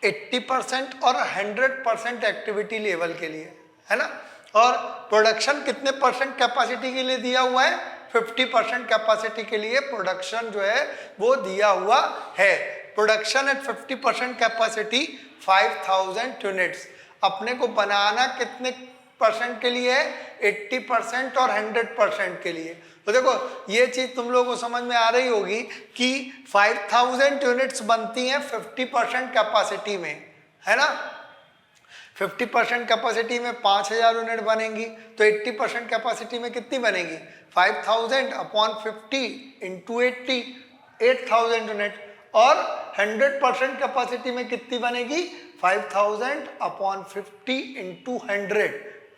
80% और 100% एक्टिविटी लेवल के लिए, है ना। और प्रोडक्शन कितने परसेंट कैपेसिटी के लिए दिया हुआ है? 50% कैपेसिटी के लिए प्रोडक्शन जो है वो दिया हुआ है। Production at 50% capacity 5000 units. अपने को बनाना कितने परसेंट के लिए है? 80% और 100% के लिए। तो देखो ये चीज तुम लोगों को समझ में आ रही होगी कि 5000 यूनिट्स बनती हैं 50% कैपेसिटी में, है ना। 50% कैपेसिटी में 5000 यूनिट बनेंगी, तो 80% कैपेसिटी में कितनी बनेगी? 5000 अपॉन 50 इंटू 80, 8000 यूनिट। और 100% कैपेसिटी में कितनी बनेगी? 5000 अपॉन 50 इंटू 100,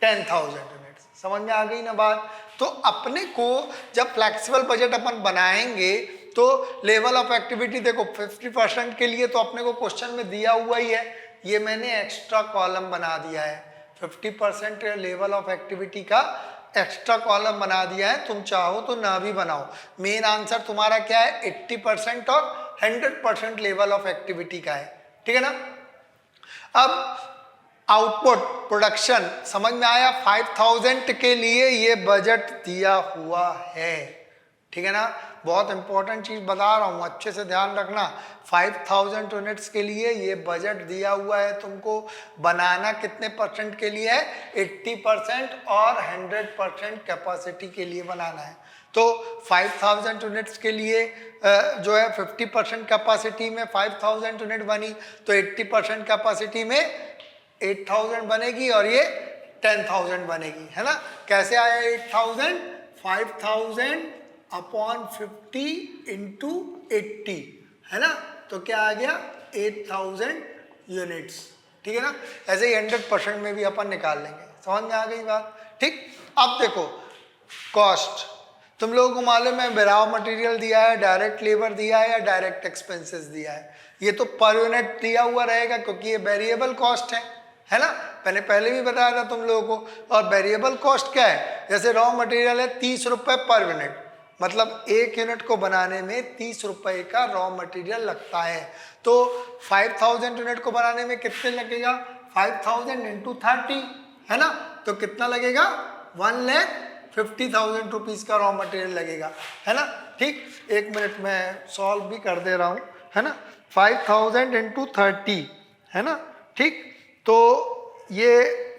10,000 यूनिट। समझ में आ गई ना बात? तो अपने को जब फ्लेक्सिबल बजट अपन बनाएंगे तो लेवल ऑफ एक्टिविटी देखो 50% के लिए तो अपने को क्वेश्चन में दिया हुआ ही है, ये मैंने एक्स्ट्रा कॉलम बना दिया है। 50% लेवल ऑफ एक्टिविटी का एक्स्ट्रा कॉलम बना दिया है, तुम चाहो तो ना भी बनाओ। मेन आंसर तुम्हारा क्या है, 80% और 100% लेवल ऑफ एक्टिविटी का है, ठीक है ना। अब आउटपुट प्रोडक्शन समझ में आया, 5000 के लिए ये बजट दिया हुआ है, ठीक है ना। बहुत इंपॉर्टेंट चीज बता रहा हूं, अच्छे से ध्यान रखना। 5000 यूनिट्स के लिए ये बजट दिया हुआ है तुमको। बनाना कितने परसेंट के लिए है, 80% और 100% कैपेसिटी के लिए बनाना है। तो 5000 यूनिट्स के लिए जो है 50% कैपेसिटी में 5000 यूनिट बनी, तो 80% कैपेसिटी में 8000 बनेगी और ये 10000 बनेगी, है ना। कैसे आया 8000, 5000 अपॉन 50 इंटू 80, है ना। तो क्या आ गया 8000 यूनिट्स, ठीक है ना। ऐसे ही 100% में भी अपन निकाल लेंगे, समझ में आ गई बात, ठीक। अब देखो कॉस्ट, तुम लोगों को मालूम है बिराव मटेरियल दिया है, डायरेक्ट लेबर दिया है या डायरेक्ट एक्सपेंसेस दिया है। ये तो पर यूनिट दिया हुआ रहेगा क्योंकि ये वेरिएबल कॉस्ट है ना। मैंने पहले भी बताया था तुम लोगों को। और वेरिएबल कॉस्ट क्या है, जैसे रॉ मटेरियल है 30 रुपए पर यूनिट, मतलब एक यूनिट को बनाने में 30 रुपए का रॉ मटेरियल लगता है। तो 5000 यूनिट को बनाने में कितने लगेगा, 5000 इंटू 30, है ना। तो कितना लगेगा, 1,50,000 रुपीज का रॉ मटेरियल लगेगा, है ना। ठीक, एक मिनट में सॉल्व भी कर दे रहा हूँ, है ना। 5000 इंटू 30, है ना, ठीक। तो ये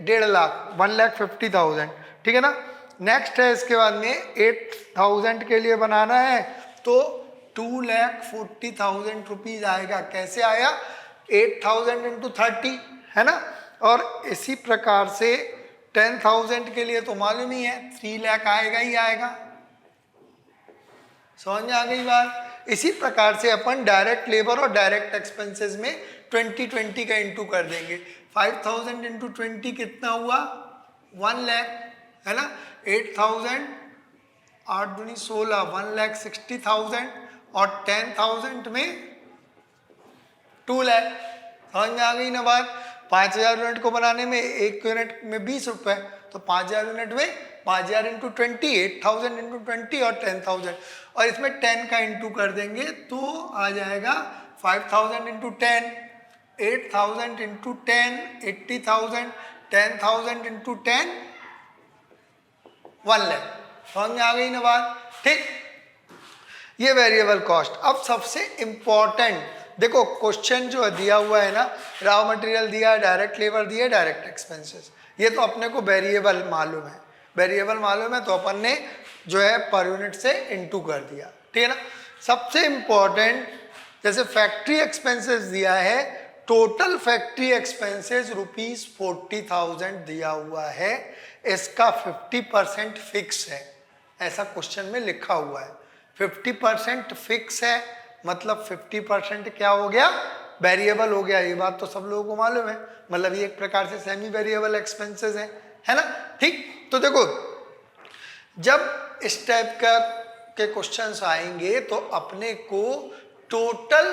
1.5 लाख, 1,50,000, ठीक है ना। नेक्स्ट है इसके बाद में 8000 के लिए बनाना है तो 2,40,000 रुपीज आएगा। कैसे आया, 8000 इंटू 30, है ना। और इसी प्रकार से 10,000 के लिए तो मालूम ही है 3 लाख आएगा ही आएगा। समझ में आ गई बात। इसी प्रकार से अपन डायरेक्ट लेबर और डायरेक्ट एक्सपेंसेस में 20 का इंटू कर देंगे। 5000 इंटू 20 कितना हुआ, 1 लाख, है ना। 8000 8 दूनी 16, 1,60,000 और 10,000 में 2 लाख। समझ में आ गई ना बात। 5000 यूनिट को बनाने में एक यूनिट में 20 रुपए, तो 5000 यूनिट में 5000 इंटू 20, 8000 इंटू 20 और 10,000, और इसमें 10 का इंटू कर देंगे तो आ जाएगा 5000 इंटू 10, 8000 इंटू 10, 80,000, 10,000 इंटू 10, 1 लाख। समझ में आ गई ना बात, ठीक। ये वेरिएबल कॉस्ट। अब सबसे इंपॉर्टेंट देखो क्वेश्चन जो दिया हुआ है ना, रॉ मटेरियल दिया है, डायरेक्ट लेबर दिया है, डायरेक्ट एक्सपेंसेस, ये तो अपने को वेरिएबल मालूम है। वेरिएबल मालूम है तो अपन ने जो है पर यूनिट से इनटू कर दिया, ठीक है ना। सबसे इंपॉर्टेंट जैसे फैक्ट्री एक्सपेंसेस दिया है, टोटल फैक्ट्री एक्सपेंसेस ₹40,000 दिया हुआ है, इसका 50% फिक्स है, ऐसा क्वेश्चन में लिखा हुआ है। 50% फिक्स है मतलब 50% क्या हो गया, वेरिएबल हो गया। ये बात तो सब लोगों को मालूम है, मतलब ये एक प्रकार से सेमी वेरिएबल एक्सपेंसेस है ना, ठीक। तो देखो जब इस टाइप का के क्वेश्चंस आएंगे तो अपने को टोटल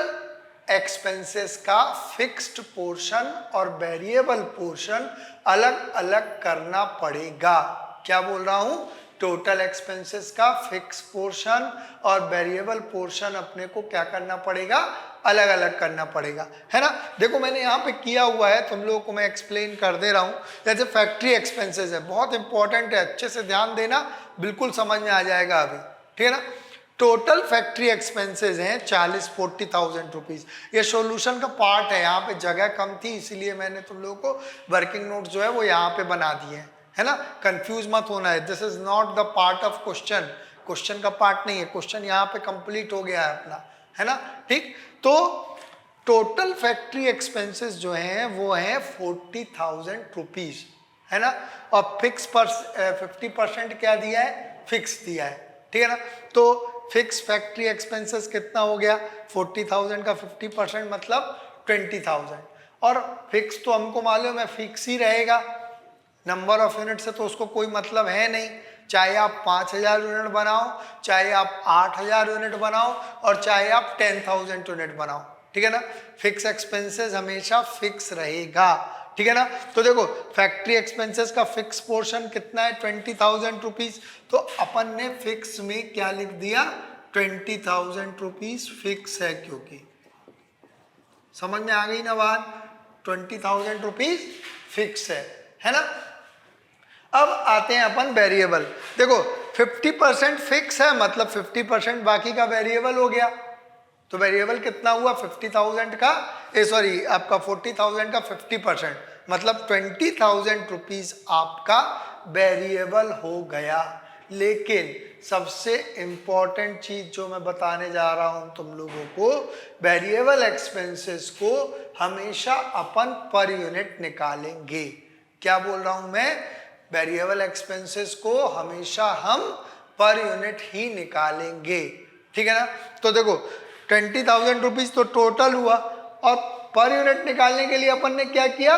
एक्सपेंसेस का फिक्स्ड पोर्शन और वेरिएबल पोर्शन अलग अलग करना पड़ेगा। क्या बोल रहा हूं, टोटल एक्सपेंसेस का फिक्स पोर्शन और वेरिएबल पोर्शन अपने को क्या करना पड़ेगा, अलग अलग करना पड़ेगा, है ना। देखो मैंने यहाँ पे किया हुआ है, तुम लोगों को मैं एक्सप्लेन कर दे रहा हूँ। जैसे फैक्ट्री एक्सपेंसेस है, बहुत इंपॉर्टेंट है, अच्छे से ध्यान देना, बिल्कुल समझ में आ जाएगा अभी, ठीक है ना। टोटल फैक्ट्री एक्सपेंसेस हैं 40,000 रुपीज। ये सॉल्यूशन का पार्ट है, यहाँ पे जगह कम थी इसीलिए मैंने तुम लोगों को वर्किंग नोट जो है वो यहाँ पे बना दिए हैं, है ना। कंफ्यूज मत होना है, this is not the part of question, question का पार्ट नहीं है, क्वेश्चन यहाँ पे कंप्लीट हो गया है अपना, है ना, ठीक। तो टोटल फैक्ट्री एक्सपेंसेस जो हैं वो हैं 40,000 रुपीज, है ना। और फिक्स पर 50% क्या दिया है, फिक्स दिया है, ठीक है ना। तो फिक्स फैक्ट्री एक्सपेंसेस कितना हो गया, 40,000 का 50% मतलब 20,000। और फिक्स तो हमको मालूम है फिक्स ही रहेगा, नंबर ऑफ यूनिट से तो उसको कोई मतलब है नहीं, चाहे आप 5,000 यूनिट बनाओ, चाहे आप 8,000 यूनिट बनाओ और चाहे आप 10,000 यूनिट बनाओ, ठीक है ना। फिक्स एक्सपेंसेस हमेशा फिक्स रहेगा, ठीक है ना। तो देखो फैक्ट्री एक्सपेंसेस का फिक्स पोर्शन कितना है 20,000 रुपीज, तो अपन ने फिक्स में क्या लिख दिया 20,000 रुपीज फिक्स है, क्योंकि समझ में आ गई ना बात, 20,000 रुपीज फिक्स है ना। अब आते हैं अपन वेरिएबल, देखो 50% फिक्स है मतलब 50% बाकी का वेरिएबल हो गया, तो वेरिएबल कितना हुआ 50,000 का, सॉरी आपका 40,000 का 50% मतलब 20,000 रुपीज आपका वेरिएबल हो गया। लेकिन सबसे इंपॉर्टेंट चीज जो मैं बताने जा रहा हूं तुम लोगों को, वेरिएबल एक्सपेंसेस को हमेशा अपन पर यूनिट निकालेंगे। क्या बोल रहा हूं मैं, वेरिएबल एक्सपेंसेस को हमेशा हम पर यूनिट ही निकालेंगे, ठीक है ना। तो देखो 20,000 रुपीज तो टोटल हुआ, और पर यूनिट निकालने के लिए अपन ने क्या किया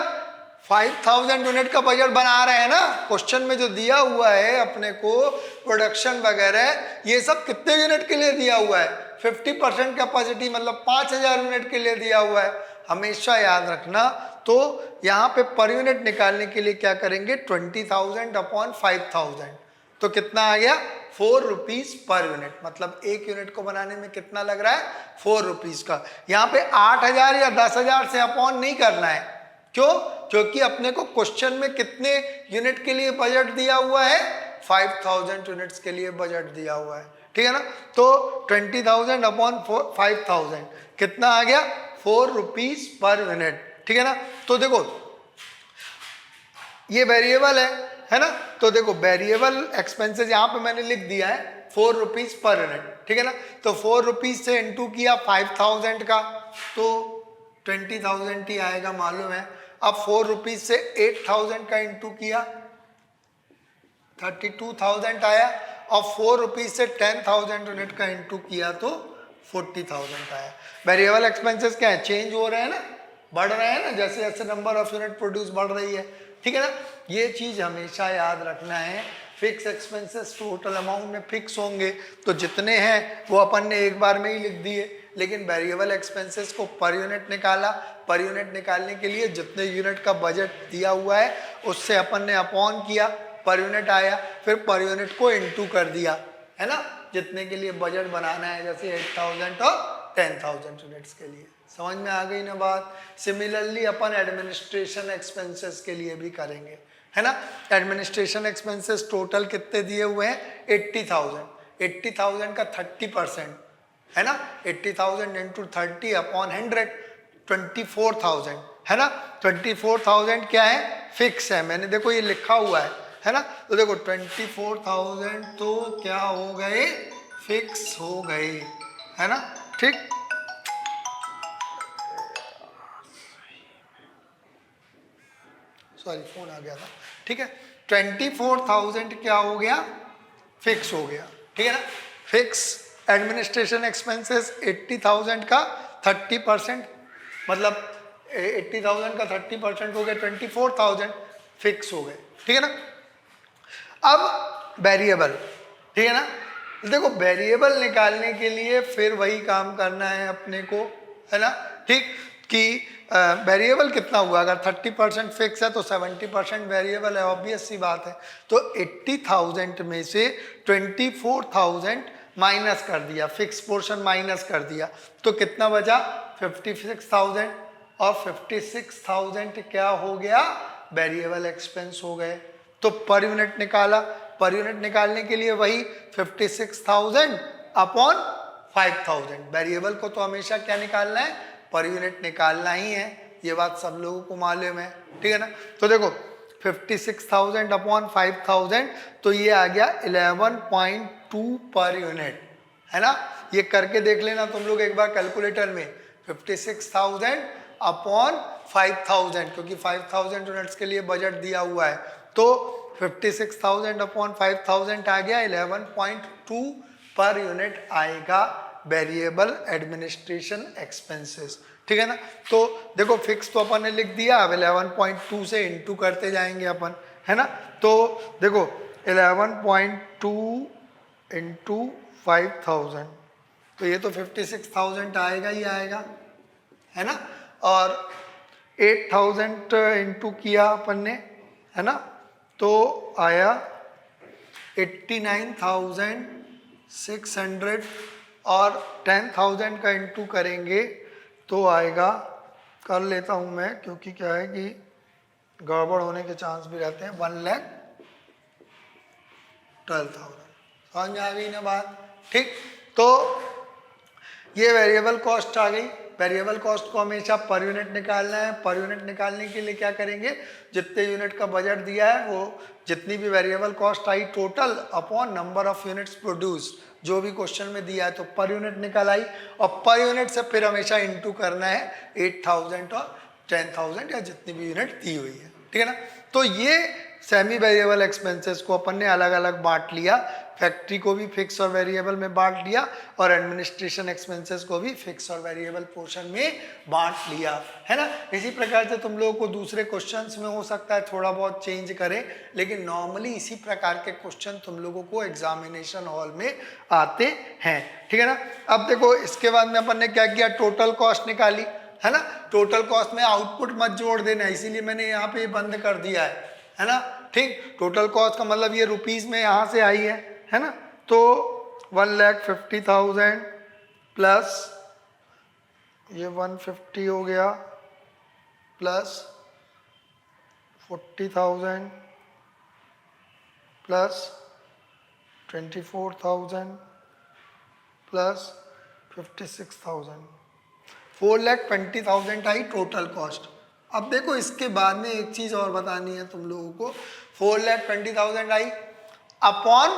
5,000 यूनिट का बजट बना रहे हैं ना। क्वेश्चन में जो दिया हुआ है अपने को प्रोडक्शन वगैरह ये सब कितने यूनिट के लिए दिया हुआ है 50% कैपेसिटी मतलब 5,000 यूनिट के लिए दिया हुआ है, हमेशा याद रखना। तो यहाँ पे पर यूनिट निकालने के लिए क्या करेंगे 20,000 अपॉन 5,000, तो कितना आ गया 4 रुपीज पर यूनिट, मतलब एक यूनिट को बनाने में कितना लग रहा है 4 रुपीज का। यहाँ पे 8,000 या 10,000 से अपॉन नहीं करना है, क्यों, क्योंकि अपने को क्वेश्चन में कितने यूनिट के लिए बजट दिया हुआ है 5,000 यूनिट्स के लिए बजट दिया हुआ है, ठीक है ना। तो 20,000 अपॉन 5,000 कितना आ गया 4 रुपीज पर यूनिट, ठीक है ना। तो देखो ये वेरिएबल है ना, तो देखो वेरिएबल एक्सपेंसेस यहाँ पे मैंने लिख दिया है 4 रुपीज पर यूनिट, ठीक है ना। तो 4 रुपीज से इंटू किया 5,000 का तो 20,000 ही आएगा मालूम है। अब 4 रुपीज से 8,000 का इंटू किया 32,000 आया, और 4 रुपीज से 10,000 यूनिट का इंटू किया तो 40,000 आया। वेरिएबल एक्सपेंसेस क्या है, चेंज हो रहे हैं ना, बढ़ रहे हैं ना, जैसे जैसे नंबर ऑफ यूनिट प्रोड्यूस बढ़ रही है, ठीक है ना। ये चीज हमेशा याद रखना है, फिक्स एक्सपेंसेस टोटल अमाउंट में फिक्स होंगे तो जितने हैं वो अपन ने एक बार में ही लिख दिए, लेकिन वेरिएबल एक्सपेंसेस को पर यूनिट निकाला, पर यूनिट निकालने के लिए जितने यूनिट का बजट दिया हुआ है उससे अपन ने अपॉन किया, पर यूनिट आया, फिर पर यूनिट को इनटू कर दिया, है ना, जितने के लिए बजट बनाना है, जैसे 8,000 और 10,000 यूनिट्स के लिए। समझ में आ गई ना बात। सिमिलरली अपन एडमिनिस्ट्रेशन एक्सपेंसेस के लिए भी करेंगे, है ना। एडमिनिस्ट्रेशन एक्सपेंसेस टोटल कितने दिए हुए हैं 80,000 का 30% है ना, 80,000 इंटू 30 अपॉन 100 24,000 है ना। 24,000 क्या है फिक्स है, मैंने देखो ये लिखा हुआ है ना। तो देखो 24,000 तो क्या हो गए फिक्स हो गए, है ना, ठीक। सॉरी फोन आ गया था, ठीक है। 24,000 क्या हो गया फिक्स हो गया, ठीक है ना। फिक्स एडमिनिस्ट्रेशन एक्सपेंसेस 80,000 का 30% मतलब 80,000 का 30% हो गया 24,000 फिक्स हो गए, ठीक है ना। अब वेरिएबल, ठीक है ना। देखो वेरिएबल निकालने के लिए फिर वही काम करना है अपने को, है ना, ठीक, कि वेरिएबल कितना हुआ, अगर 30% फिक्स है तो 70% वेरिएबल है, ऑब्वियस सी बात है। तो 80,000 में से 24,000 माइनस कर दिया, फिक्स पोर्शन माइनस कर दिया, तो कितना बचा 56,000, और 56,000 क्या हो गया वेरिएबल एक्सपेंस हो गए। तो पर यूनिट निकाला, पर यूनिट निकालने के लिए वही 56,000 अपॉन 5,000, वेरिएबल को तो हमेशा क्या निकालना है पर यूनिट निकालना ही है, ये बात सब लोगों को मालूम है, ठीक है ना। तो देखो 56,000 अपॉन 5,000 तो ये आ गया 11.2 पर यूनिट, है ना। ये करके देख लेना तुम लोग एक बार कैलकुलेटर में, 56,000 अपॉन 5,000, क्योंकि 5,000 यूनिट्स के लिए बजट दिया हुआ है, तो 56,000 अपॉन 5,000 आ गया 11.2 पर यूनिट आएगा वेरिएबल एडमिनिस्ट्रेशन एक्सपेंसेस, ठीक है ना। तो देखो फिक्स तो अपन ने लिख दिया, अब 11.2 से इंटू करते जाएंगे अपन, है ना। तो देखो 11.2 इंटू 5,000 तो ये तो 56,000 आएगा ही आएगा, है ना। और 8000 इंटू किया अपन ने, है ना, तो आया 89,600 और 10,000 का इंटू करेंगे तो आएगा, कर लेता हूँ मैं क्योंकि क्या है कि गड़बड़ होने के चांस भी रहते हैं, 1,12,000। समझ में आ गई ना बात? ठीक, तो ये वेरिएबल कॉस्ट आ गई। वेरिएबल कॉस्ट को हमेशा पर यूनिट निकालना है। पर यूनिट निकालने के लिए क्या करेंगे, जितने यूनिट का बजट दिया है वो जितनी भी variable cost I total upon number of units produced, जो भी क्वेश्चन में दिया है तो पर यूनिट निकल आई, और पर यूनिट से फिर हमेशा इनटू करना है 8000 और 10,000 या जितनी भी यूनिट दी हुई है, ठीक है ना। तो ये सेमी वेरिएबल एक्सपेंसेस को अपन ने अलग अलग बांट लिया, फैक्ट्री को भी फिक्स और वेरिएबल में बांट लिया और एडमिनिस्ट्रेशन एक्सपेंसेस को भी फिक्स और वेरिएबल पोर्शन में बांट लिया, है ना। इसी प्रकार से तुम लोगों को दूसरे क्वेश्चंस में हो सकता है थोड़ा बहुत चेंज करें, लेकिन नॉर्मली इसी प्रकार के क्वेश्चन तुम लोगों को एग्जामिनेशन हॉल में आते हैं, ठीक है ना। अब देखो इसके बाद में अपन ने क्या किया, टोटल कॉस्ट निकाली, है ना। टोटल कॉस्ट में आउटपुट मत जोड़ देना, इसीलिए मैंने यहाँ पे बंद कर दिया है ना। ठीक, टोटल कॉस्ट का मतलब ये रुपीस में यहाँ से आई है ना। तो 1,50,000 प्लस ये 150 हो गया प्लस 40,000 प्लस 24,000 प्लस 56,000, 4,20,000 आई टोटल कॉस्ट। अब देखो इसके बाद में एक चीज और बतानी है तुम लोगों को, 4,20,000 आई अपॉन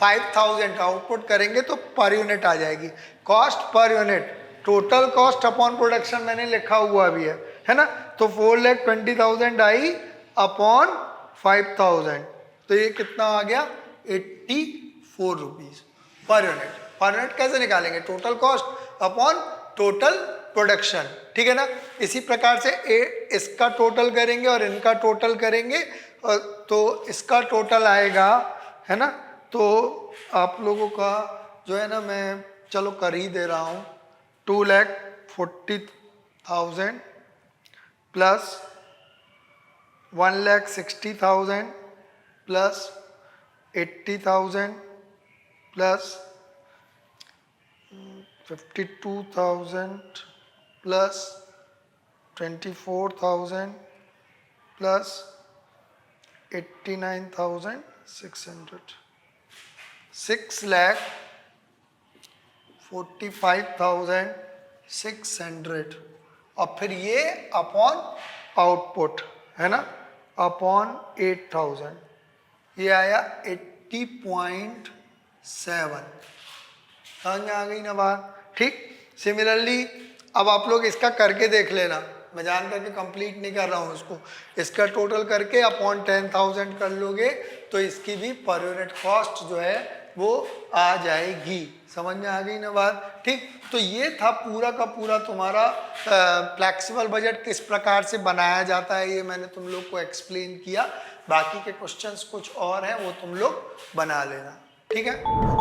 5,000 आउटपुट करेंगे तो पर यूनिट आ जाएगी, cost per unit, total cost upon production मैंने लिखा हुआ भी है ना। तो 4,20,000 आई अपॉन 5,000, तो ये कितना आ गया, 84 rupees per unit. Per unit कैसे निकालेंगे, total cost upon total production, ठीक है ना। इसी प्रकार से इसका टोटल करेंगे और इनका टोटल करेंगे, तो इसका टोटल आएगा, है ना। तो आप लोगों का जो है ना, मैं चलो कर ही दे रहा हूँ, 2,40,000 plus 1,60,000 plus 80,000 plus 52,000 plus 24,000 plus 89,600, 6,45,600 और फिर ये अपॉन आउटपुट, है ना, अपॉन 8,000, ये आया 80.7। समझ में आ गई ना बात? ठीक, सिमिलरली अब आप लोग इसका करके देख लेना, मैं जान करके कंप्लीट नहीं कर रहा हूँ उसको, इसका टोटल करके अपॉन 10,000 कर लोगे तो इसकी भी पर यूनिट कॉस्ट जो है वो आ जाएगी। समझ में आ गई ना बात? ठीक, तो ये था पूरा का पूरा तुम्हारा फ्लेक्सिबल बजट किस प्रकार से बनाया जाता है, ये मैंने तुम लोग को एक्सप्लेन किया। बाकी के क्वेश्चंस कुछ और हैं वो तुम लोग बना लेना, ठीक है।